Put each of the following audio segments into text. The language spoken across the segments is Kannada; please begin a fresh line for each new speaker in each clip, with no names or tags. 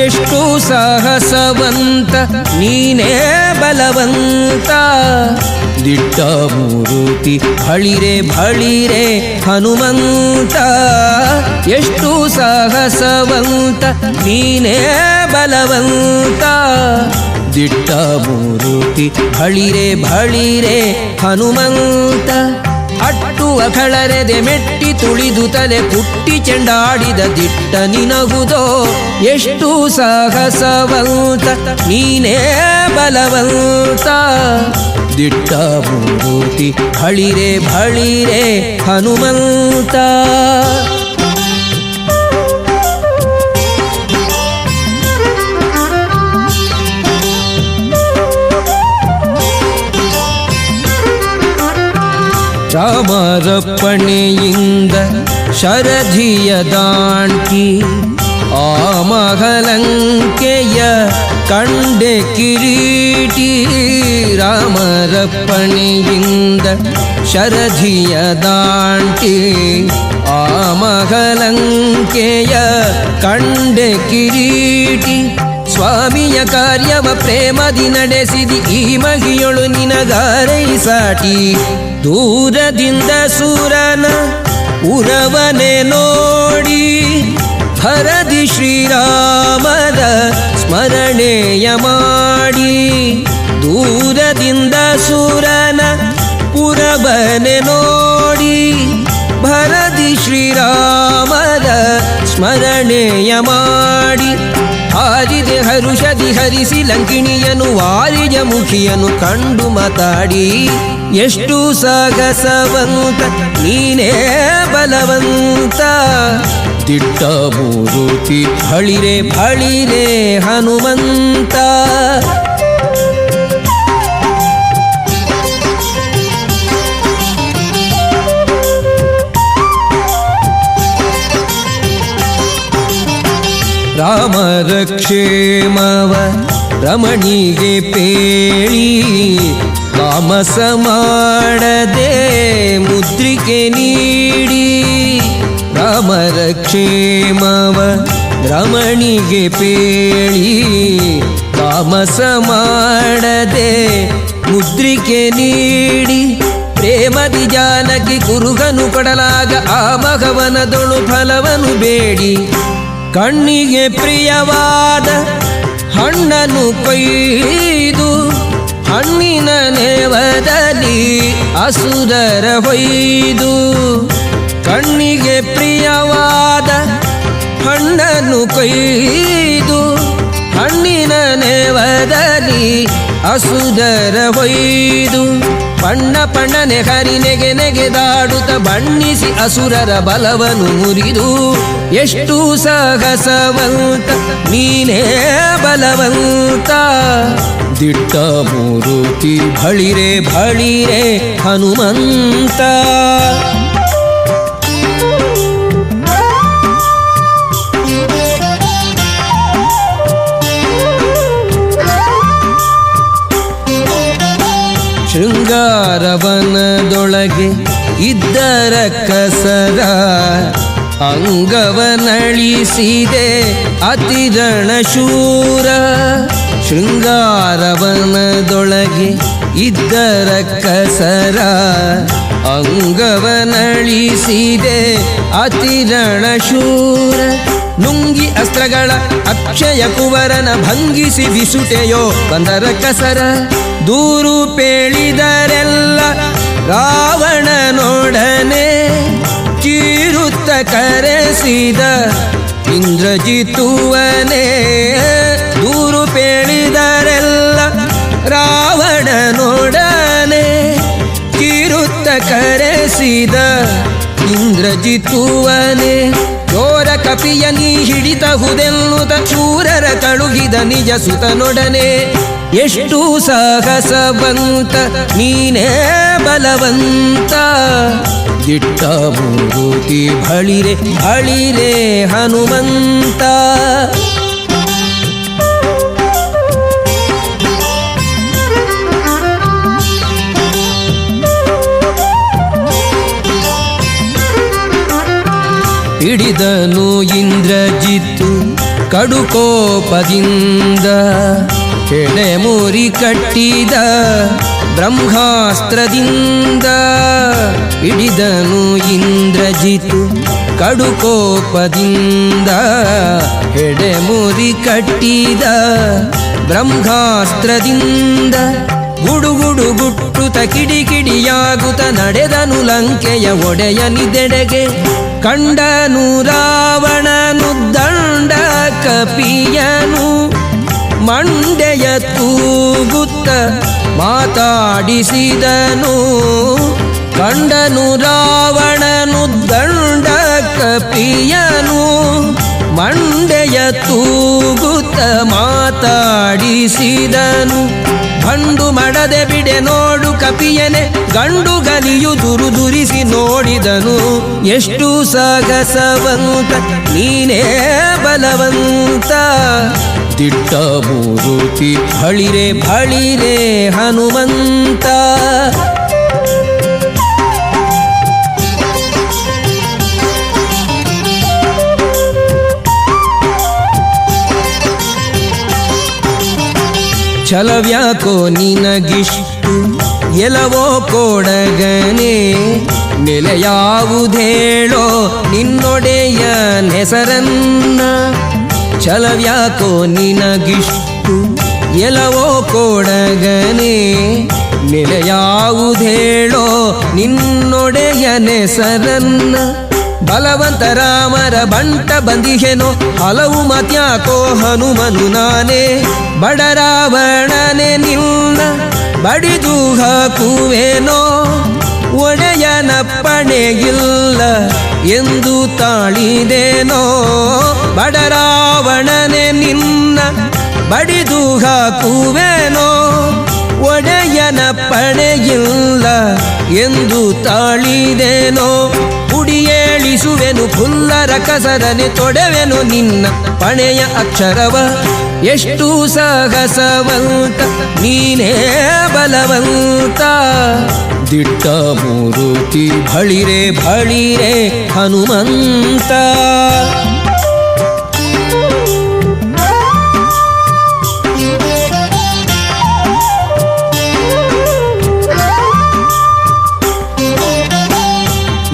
ಎಷ್ಟು ಸಾಹಸವಂತ ನೀನೇ ಬಲವಂತ. ದಿಟ್ಟ ಮೂರುತಿ ಭಳಿರೆ ಭಳಿರೆ ಹನುಮಂತ. ಎಷ್ಟು ಸಾಹಸವಂತ ನೀನೇ ಬಲವಂತ. ದಿಟ್ಟ ಮೂರುತಿ ಭಳಿರೆ ಭಳಿರೆ ಹನುಮಂತ. ಅಟ್ಟು ಅಖಳರೆದೆ ಮೆಟ್ಟಿ ತುಳಿದು ತಲೆ ಕುಟ್ಟಿ ಚೆಂಡಾಡಿದ ದಿಟ್ಟ ನಿನಗುದೋ. ಎಷ್ಟು ಸಾಹಸವಂತ ನೀನೇ ಬಲವಂತ. ದಿಟ್ಟ ಮೂರುತಿ ಭಳಿರೆ ಭಳಿರೆ ಹನುಮಂತ. ರಾಮರಪ್ಪಣೆಯಿಂದ ಶರಧಿಯ ದಾಂಟಿ ಆ ಮಹಲಂಕೆಯ ಕಂಡೆ ಕಿರೀಟಿ. ರಾಮರಪ್ಪಣೆಯಿಂದ ಶರಧಿಯ ದಾಂಟಿ ಆ ಮಹಲಂಕೆಯ ಕಂಡೆ ಕಿರೀಟಿ. ಸ್ವಾಮಿಯ ಕಾರ್ಯವ ಪ್ರೇಮದಿ ನಡೆಸಿದಿ ಈ ಮಗಿಯೊಳು ನಿನಗಾರೈ ಸಾಟಿ. ದೂರದಿಂದ ಸೂರನ ಉರವನೆ ನೋಡಿ ಭರದಿ ಶ್ರೀರಾಮದ ಸ್ಮರಣೆಯ ಮಾಡಿ. ದೂರದಿಂದ ಸೂರನ ಉರವನೆ ನೋಡಿ ಭರದಿ ಶ್ರೀರಾಮದ ಸ್ಮರಣೆಯ ಮಾಡಿ. ಹಾರಿದೆ ಹರುಷದಿ ಹರಿಸಿ ಲಂಕಿಣಿಯನು ವಾರಿಜ ಮುಖಿಯನು ಕಂಡು ಮಾತಾಡಿ. ಎಷ್ಟು ಸಾಗಸವಂತ ನೀನೇ ಬಲವಂತ. ದಿಟ್ಟ ಮೂರುತಿ ಭಳಿರೆ ಭಳಿರೆ ಹನುಮಂತ. ರಾಮರ ಕ್ಷೇಮವ ರಮಣಿಗೆ ಪೇಳಿ ತಾಮಸ ಮಾಡದೆ ಮುದ್ರಿಕೆ ನೀಡಿ. ರಾಮರ ಕ್ಷೇಮವ ರಮಣಿಗೆ ಪೇಳಿ ತಾಮಸ ಮಾಡದೆ ಮುದ್ರಿಕೆ ನೀಡಿ. ಪ್ರೇಮದಿ ಜಾನಕಿ ಕುರುಗನು ಕೊಡಲಾಗ ಆ ಮಗವನದೊಳು ಫಲವನು ಬೇಡಿ. ಕಣ್ಣಿಗೆ ಪ್ರಿಯವಾದ ಹಣ್ಣನ್ನು ಕೊಯ್ದು ಹಣ್ಣಿನ ನೇವದಲ್ಲಿ ಅಸುರರ ಹೊಯ್ದು. ಕಣ್ಣಿಗೆ ಪ್ರಿಯವಾದ ಹಣ್ಣನ್ನು ಕೊಯ್ದು ಹಣ್ಣಿನ ನೇವದಲ್ಲಿ ಅಸುರರ ಹೊಯ್ದು. ಪಣ್ಣ ಪಣ್ಣನೆ ಹರಿ ನೆಗೆ ನೆಗೆದಾಡುತ್ತ ಬಣ್ಣಿಸಿ ಅಸುರರ ಬಲವನು ಮುರಿದು. ಎಷ್ಟು ಸಾಹಸವಂತ ನೀನೇ ಬಲವಂತ. ದಿಟ್ಟ ಮೂರುತಿ ಭಳಿರೆ ಭಳಿರೆ ಹನುಮಂತ. ಶೃಂಗಾರವನದೊಳಗೆ ಇದ್ದರ ಕಸರ ಅಂಗವನಳಿಸಿದೆ ಅತಿರಣ ಶೂರ. ಶೃಂಗಾರವನದೊಳಗೆ ಇದ್ದರ ಕಸರ ಅಂಗವನಳಿಸಿದೆ ಅತಿರಣ ಶೂರ. ನುಂಗಿ ಅಸ್ತ್ರಗಳ ಅಕ್ಷಯ ಕುವರನ ಭಂಗಿಸಿ ಬಿಸುಟೆಯೋ ಬಂದರ ಕಸರ. ದೂರು ಪೇಳಿದರೆಲ್ಲ ರಾವಣನೊಡನೆ ಚೀರುತ್ತ ಕರೆಸಿದ ಇಂದ್ರಜಿತುವನೇ. ದೂರು ಪೇಳಿದರೆಲ್ಲ ರಾವಣನೊಡನೆ ಚೀರುತ್ತ ಕರೆಸಿದ ಇಂದ್ರಜಿತುವನೇ. ಚೋರ ಕಪಿಯ ನೀ ಹಿಡಿತಹುದೆನ್ನುತ್ತ ಶೂರರ ಕಳುಹಿದ ನಿಜ ಸುತನೊಡನೆ. ಎಷ್ಟು ಸಾಹಸವಂತ ನೀನೇ ಬಲವಂತ. ದಿಟ್ಟ ಮೂರುತಿ ಭಳಿರೆ ಭಳಿರೆ ಹನುಮಂತ. ಹಿಡಿದನು ಇಂದ್ರಜಿತ್ತು ಕಡುಕೋಪದಿಂದ ಕೆಳೆಮುರಿ ಕಟ್ಟಿದ ಬ್ರಹ್ಮಾಸ್ತ್ರದಿಂದ ಹಿಡಿದನು ಇಂದ್ರಜಿತು. ಕಡುಕೋಪದಿಂದ ಹೆಡೆಮುರಿ ಕಟ್ಟಿದ ಬ್ರಹ್ಮಾಸ್ತ್ರದಿಂದ ಗುಡುಗುಡು ಗುಟ್ಟುತ ಕಿಡಿಕಿಡಿಯಾಗುತ್ತ ನಡೆದನು ಲಂಕೆಯ ಒಡೆಯನಿದೆಡೆಗೆ. ಕಂಡನು ರಾವಣನು ದಂಡ ಕಪಿಯನು ಮಂಡೆಯ ತೂಗುತ್ತ ಮಾತಾಡಿಸಿದನು. ಕಂಡನು ರಾವಣನು ದಂಡ ಕಪಿಯನು ಮಂಡೆಯ ತೂಗುತ್ತ ಮಾತಾಡಿಸಿದನು. ಭಂಡು ಮಡದೆ ಬಿಡೆ ನೋಡು ಕಪಿಯನೆ ಗಂಡು ಗಲಿಯು ದುರಿಸಿ ನೋಡಿದನು. ಎಷ್ಟು ಸಾಗಸವಂತ ನೀನೇ ಬಲವಂತ, ದಿಟ್ಟ ಮೂರುತಿ ಬಳಿರೆ ಬಳಿರೆ ಹನುಮಂತ. ಛಲವ್ಯಾಕೋ ನಿನಗಿಷ್ಟು ಎಲವೋ ಕೊಡಗನೆ, ನೆಲೆಯಾವುದೇಳೋ ನಿನ್ನೊಡೆಯ ಹೆಸರನ್ನ. ಛಲವ್ಯಾಕೋ ನಿನಗಿಷ್ಟು ಎಲವೋ ಕೊಡಗನೆ, ನೆಲೆಯಾವುದೇಳೋ ನಿನ್ನೊಡೆಯ ಹೆಸರನ್ನ. ಬಲವಂತ ರಾಮರ ಬಂಟ ಬಂದಿಹೆನೋ ಹಲವು ಮತ್ಯಾಕೋ ಹನುಮನು ನಾನೇ. ಬಡರಾವಣನೆ ನಿನ್ನ ಬಡಿದು ಹಾಕುವೆನೋ, ಒಡೆಯನಪ್ಪಣೆಯಿಲ್ಲ ಎಂದು ತಾಳಿದೇನೋ. ಬಡರಾವಣನೆ ನಿನ್ನ ಬಡಿದು ಹಾಕುವೆನೋ, ಒಡೆಯನಪ್ಪಣೆಯಿಲ್ಲ ಎಂದು ತಾಳಿದೇನೋ. ಕುಡಿಯೇಳಿಸುವೆನು ಫುಲ್ಲರ ಕಸರನೆ ತೊಡೆವೆನು ನಿನ್ನ ಪಣೆಯ ಅಕ್ಷರವ. ಎಷ್ಟು ಸಾಹಸವಂತ ನೀನೇ ಬಲವಂತ, ದಿಟ್ಟ ಮೂರುತಿ ಬಳಿರೆ ಬಳಿರೆ ಹನುಮಂತ.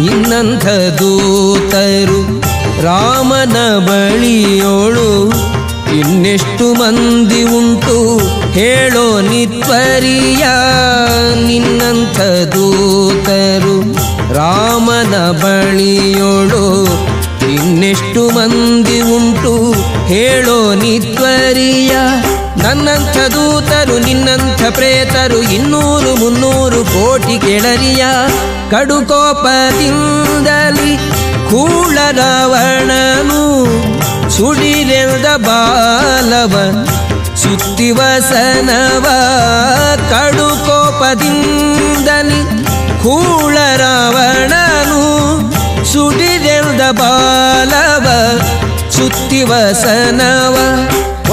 ಇನ್ನಂಥ ದೂತರು ರಾಮನ ಬಳಿಯೋಳು ಇನ್ನೆಷ್ಟು ಮಂದಿ ಉಂಟು ಹೇಳೋ ನಿತ್ವರಿಯ. ನಿನ್ನಂಥ ದೂತರು ರಾಮನ ಬಳಿಯೋಳು ಇನ್ನೆಷ್ಟು ಮಂದಿ ಉಂಟು ಹೇಳೋ ನಿತ್ವರಿಯ. ನನ್ನಂಥ ದೂತರು ನಿನ್ನಂಥ ಪ್ರೇತರು 200-300 ಕೋಟಿ ಕೆಳರಿಯ. ಕಡುಕೋಪದಿಂದಲಿ ಕೂಳ ರಾವಣನು ಸುಡಿರೆದ ಬಾಲವ ಸುತ್ತಿವಸನವ. ಕಡುಕೋಪದಿಂದಲಿ ಕೂಳ ರಾವಣನು ಸುಡಿರೆದ ಬಾಲವ ಸುತ್ತಿವಸನವ.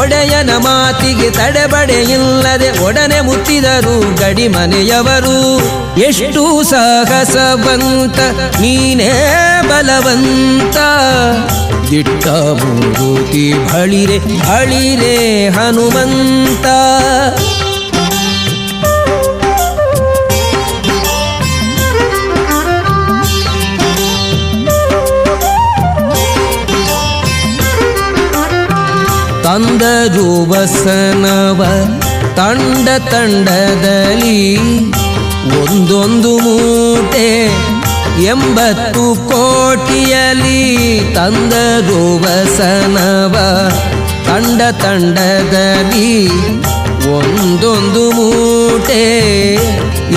ಒಡೆಯನ ಮಾತಿಗೆ ತಡೆಬಡೆಯಿಲ್ಲದೆ ಒಡನೆ ಮುತ್ತಿದರು ಗಡಿ ಮನೆಯವರು. ಎಷ್ಟು ಸಾಹಸವಂತ ನೀನೇ ಬಲವಂತ, ದಿಟ್ಟ ಮೂರುತಿ ಬಳಿರೆ ಬಳಿರೆ ಹನುಮಂತ. ತಂದರು ವಸನವ ತಂಡ ತಂಡದಲ್ಲಿ ಒಂದೊಂದು ಮೂಟೆ 80 ಕೋಟಿಯಲಿ. ತಂದರು ವಸನವ ತಂಡ ತಂಡದಲ್ಲಿ ಒಂದೊಂದು ಮೂಟೆ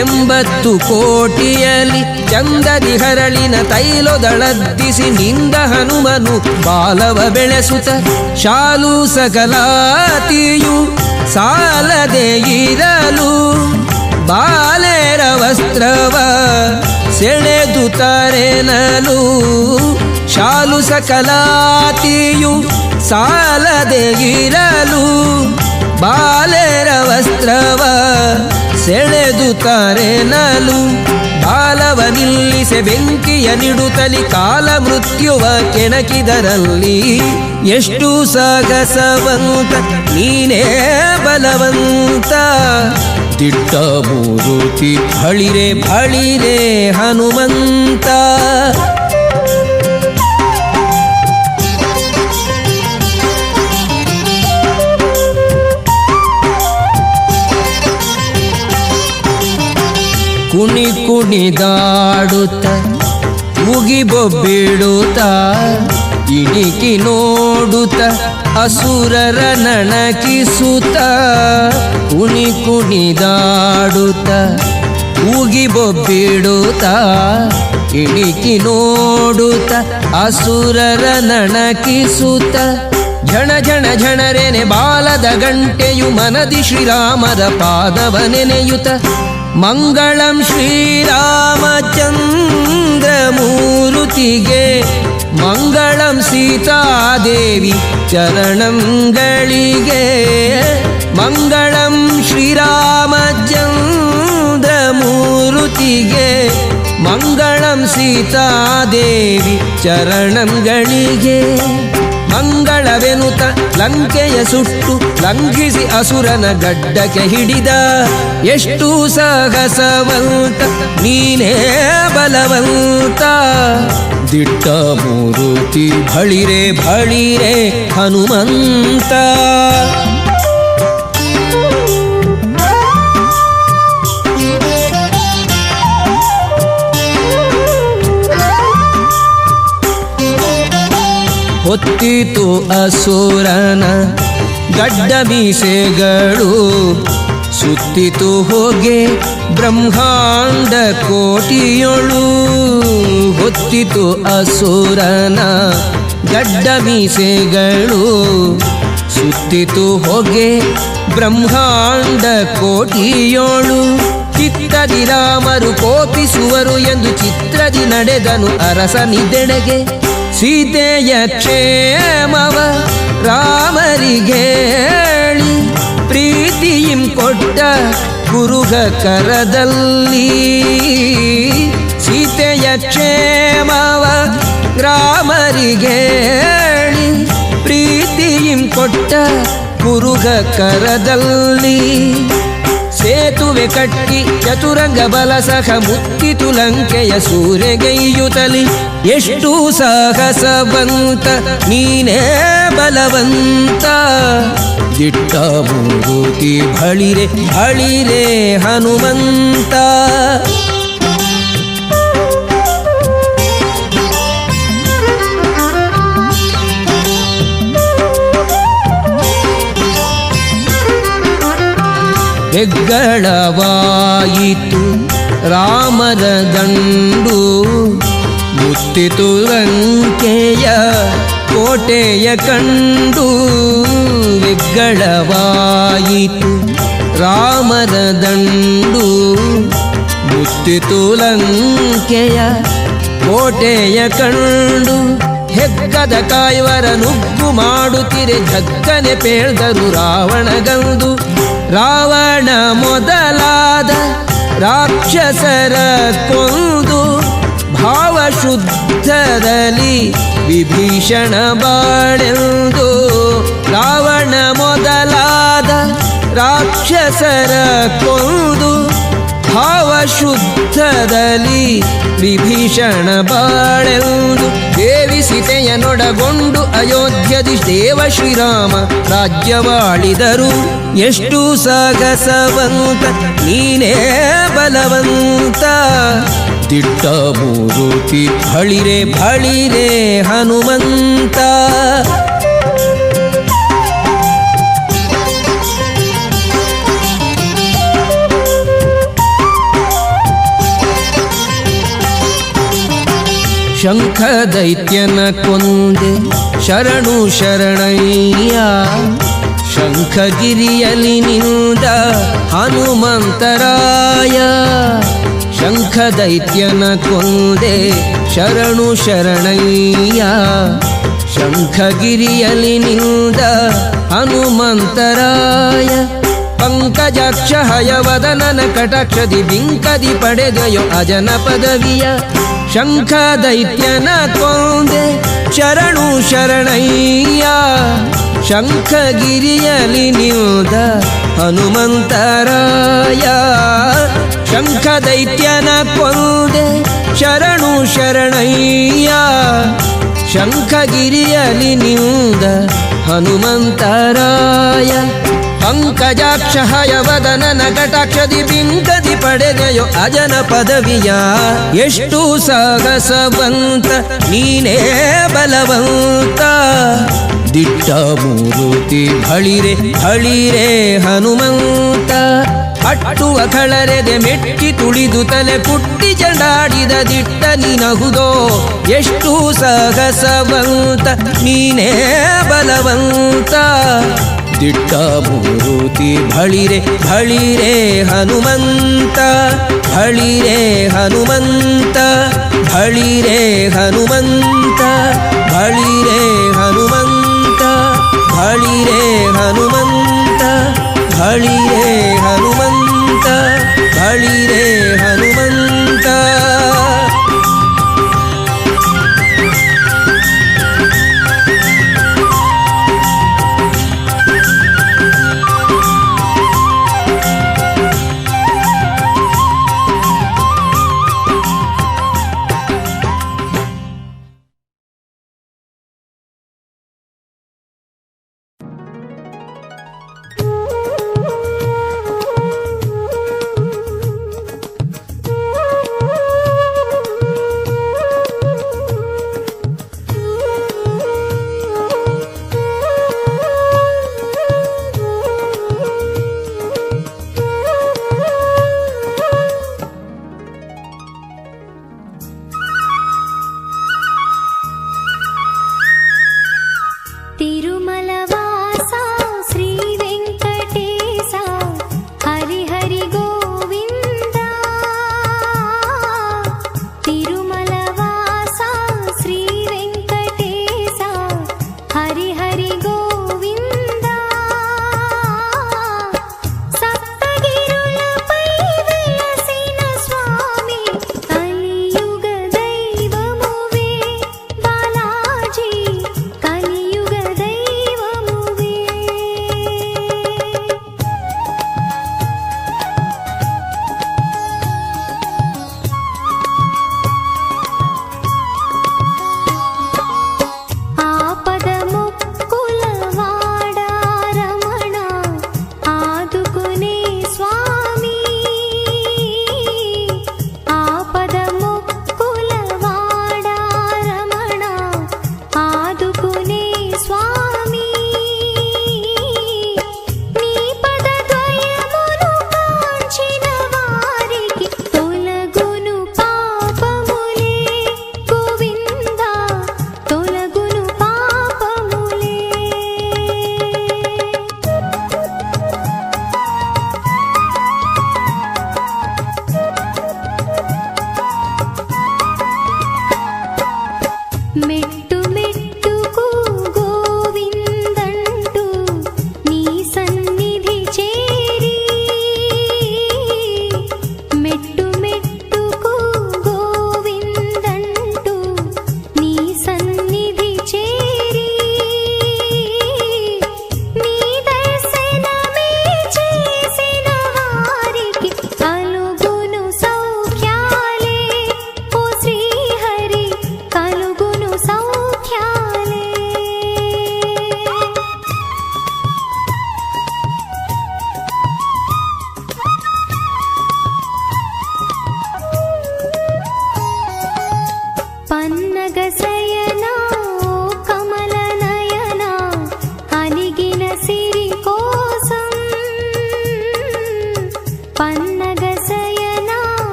80 ಕೋಟಿಯಲಿ. ಚಂದದಿ ಹರಳಿನ ತೈಲೊದಳದ್ದಿಸಿ ನಿಂದ ಹನುಮನು ಬಾಲವ ಬೆಳೆಸುತ್ತ. ಶಾಲು ಸಕಲಾತಿಯು ಸಾಲದೆ ಇರಲು ಬಾಲೆರ ವಸ್ತ್ರವ ಸೆಳೆದು ತರೆನಲು. ಶಾಲು ಸಕಲಾತಿಯು ಸಾಲದೆ ಇರಲು ಬಾಲೆರ ವಸ್ತ್ರವ ಸೆಳೆದು ತಾರೆನಲು ಬಾಲವ ನಿಲ್ಲಿಸೆ ಬೆಂಕಿಯ ನಿಡುತ್ತಲಿ ಕಾಲ ಮೃತ್ಯುವ ಕೆಣಕಿದರಲ್ಲಿ ಎಷ್ಟು ಸಾಗಸವಂತ ನೀನೇ ಬಲವಂತ ದಿಟ್ಟ ಮೂರುತಿ ಬಳಿರೆ ಬಳಿರೆ ಹನುಮಂತ ಕುಣಿ ಕುಣಿದಾಡುತ್ತ ಮುಗಿಬೊಬ್ಬಿಡುತ್ತ ಇಣಿಕಿ ನೋಡುತ್ತ ಅಸುರರ ನಣಕಿಸುತ್ತ ಕುಣಿ ಕುಣಿದಾಡುತ್ತ ಮುಗಿಬೊಬ್ಬಿಡುತ್ತ ಇಣಿಕಿ ನೋಡುತ್ತ ಅಸುರರ ನಣಕಿಸುತ್ತ ಝಣ ಝಣ ಝಣರೆನೆ ಬಾಲದ ಗಂಟೆಯು ಮನದಿ ಶ್ರೀರಾಮರ ಪಾದವ ನೆನೆಯುತ್ತ ಮಂಗಳಂ ಶ್ರೀರಾಮಚಂದ್ರಮೂರುತಿಗೆ ಮಂಗಳಂ ಸೀತಾದೇವಿ ಚರಣಂಗಳಿಗೆ ಮಂಗಳಂ ಶ್ರೀರಾಮಚಂದ್ರಮೂರುತಿಗೆ ಮಂಗಳಂ ಸೀತಾದೇವಿ ಚರಣಂಗಳಿಗೆ ಮಂಗಳವೆನುತ ಲಂಕೆಯ ಸುಟ್ಟು ಲಂಘಿಸಿ ಅಸುರನ ಗಡ್ಡಕ್ಕೆ ಹಿಡಿದ ಎಷ್ಟು ಸಾಹಸವಂತ ನೀನೇ ಬಲವಂತ ದಿಟ್ಟ ಮೂರುತಿ ಬಳಿರೆ ಬಳಿರೆ ಹನುಮಂತ ಹೊತ್ತಿತು ಅಸುರನ ಗಡ್ಡ ಮೀಸೆಗಳು ಸುತ್ತಿತು ಹೋಗೆ ಬ್ರಹ್ಮಾಂಡ ಕೋಟಿಯೊಳು ಹೊತ್ತಿತು ಅಸುರನ ಗಡ್ಡ ಮೀಸೆಗಳು ಸುತ್ತಿತು ಹೋಗೆ ಬ್ರಹ್ಮಾಂಡ ಕೋಟಿಯೊಳು ಚಿತ್ತದಿ ರಾಮರು ಕೋಪಿಸುವರು ಎಂದು ಚಿತ್ರದಿ ನಡೆದನು ಅರಸನಿದೆಡೆಗೆ ಸೀತೆಯ ಕ್ಷೇಮವ ರಾಮರಿಗೇಳಿ ಪ್ರೀತಿಯಿಂ ಕೊಟ್ಟ ಕುರುಗ ಕರದಲ್ಲಿ ಸೀತೆಯ ಕ್ಷೇಮವ ರಾಮರಿಗೇಳಿ ಪ್ರೀತಿಯಿಂ ಕೊಟ್ಟ ಕುರುಗ ಕರದಲ್ಲಿ ಸೇತುವೆ ಕಟ್ಟಿ ಚತುರಂಗ ಬಲ ಸಹ ಮುತ್ತಿತು ಲಂಕೆಯ ಸೂರೆಗೈಯುತ್ತಲಿ ಎಷ್ಟು ಸಾಹಸವಂತ ನೀನೇ ಬಲವಂತ ದಿಟ್ಟ ಮೂರುತಿ ಬಳಿರೆ ಬಳಿರೆ ಹನುಮಂತ ಹೆಗ್ಗಳವಾಯಿತು ರಾಮರ ದಂಡು ಮುತ್ತಿತು ಲಂಕೆಯ ಕೋಟೆಯ ಕಂಡು ಹೆಗ್ಗಳವಾಯಿತು ರಾಮರ ದಂಡು ಮುತ್ತಿತು ಲಂಕೆಯ ಕೋಟೆಯ ಕಂಡು ಹೆಗ್ಗದ ಕಾಯುವರ ನುಗ್ಗು ಮಾಡುತ್ತಿರೆ ಝಕ್ಕನೆ ಪೇಳ್ದರು ರಾವಣಗಂದು ರಾವಣ ಮೊದಲಾದ ರಾಕ್ಷಸರ ಕೊಂದು ಭಾವಶುದ್ಧದಲ್ಲಿ ವಿಭೀಷಣ ಬಾಳೆಂದು ರಾವಣ ಮೊದಲಾದ ರಾಕ್ಷಸರ ಕೊಂದು ಭಾವಶುದ್ಧದಲ್ಲಿ ವಿಭೀಷಣ ಬಾಳೆಂದು ದೇವಿ ಸೀತೆಯನೊಡಗೊಂಡು ಅಯೋಧ್ಯದಿ ದೇವ ಶ್ರೀರಾಮ ರಾಜ್ಯವಾಳಿದರು ಎಷ್ಟು ಸಾಗಸವಂತ ನೀನೇ ಬಲವಂತ ದಿಟ್ಟ ಮೂರುತಿ ಬಳಿರೆ ಬಳಿರೆ ಹನುಮಂತ ಶಂಖ ದೈತ್ಯನ ಕೊಂದೆ ಶರಣು ಶರಣಯ್ಯ ಶಂಖಗಿರಿಯಲಿ ನಿಂದ ಹನುಮಂತರಾಯ ಶಂಖ ದೈತ್ಯನ ಕೊಂದೆ ಶರಣು ಶರಣಯ್ಯ ಶಂಖಗಿರಿಯಲಿ ನಿಂದ ಹನುಮಂತರಾಯ ಪಂಕಜಾಕ್ಷ ಹಯವದನನ ಕಟಾಕ್ಷದಿ ಬಿಂಕದಿ ಪಡೆದೆಯೋ ಅಜನ ಪದವಿಯ ಶಂಖ ದೈತ್ಯನ ಕೊಂದೆ ಶರಣು ಶರಣಯ್ಯ ಶಂಖಗಿರಿಯಲಿ ನಿಂದ ಹನುಮಂತರಾಯ ಶಂಖ ದೈತ್ಯನ ಕೊಂದೆ ಶರಣು ಶರಣಯ್ಯ ಶಂಖಗಿರಿಯಲಿ ನಿಂದ ಹನುಮಂತರಾಯ ಪಂಕಜಾಕ್ಷ ಹಯವದನನ ಕಟಾಕ್ಷದಿ ಬಿಂಕದಿ ಪಡೆದೆಯೋ ಅಜನ ಪದವಿಯ ಎಷ್ಟು ಸಾಹಸವಂತ ನೀನೇ ಬಲವಂತ ದಿಟ್ಟ ಮೂರುತಿ ಬಳಿರೆ ಬಳಿರೆ ಹನುಮಂತ ಅಟ್ಟುವ ಕಳರೆದೆ ಮೆಟ್ಟಿ ತುಳಿದು ತಲೆ ಪುಟ್ಟಿ ಚಂಡಾಡಿದ ದಿಟ್ಟ ನಿನಹುದೋ ಎಷ್ಟು ಸಾಹಸವಂತ ನೀನೇ ಬಲವಂತ ದಿಟ್ಟ ಮೂರುತಿ ಬಳಿರೆ ಬಳಿರೆ ಹನುಮಂತ ಬಳಿರೆ ಹನುಮಂತ ಬಳಿರೆ ಹನುಮಂತ ಬಳಿರೆ ಹನುಮಂತ ಬಳಿರೆ ಹನುಮಂತ ಬಳಿರೆ ಹನುಮಂತ ಬಳಿರೆ ಹನುಮಂತ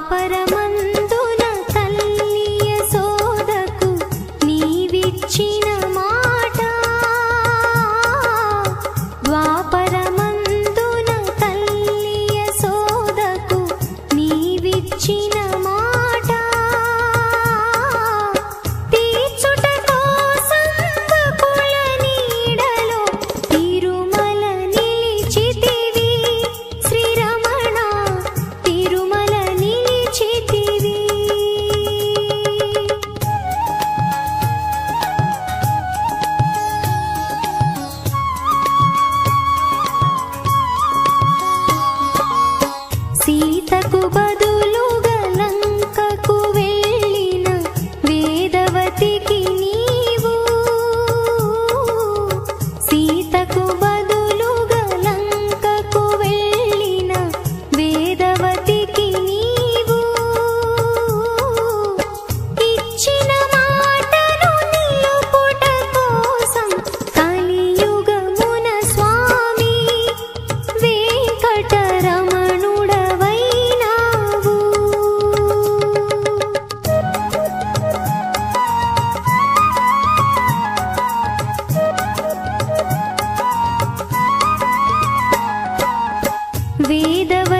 ద్వాపరమందున తల్లియ సోదకు నీవిచ్చిన మాట ద్వాపరమందున తల్లియ సోదకు నీవిచ్చిన మాట తీర్చుట కోసం బకుల నీడలో తిరుమల నిలిచితివి శ్రీరమణ తిరుమల నిలిచితివి సీతకు బదులుగా లంకకు వెళ్ళిన వేదవతికి నీవు సీతకు బదులుగా లంకకు వెళ్ళిన వేదవతికి నీవు ఇచ్చిన మాటను నిలుపుట కోసం కలియుగమున స్వామి వెంకటరమణుడవైనావు వేదవ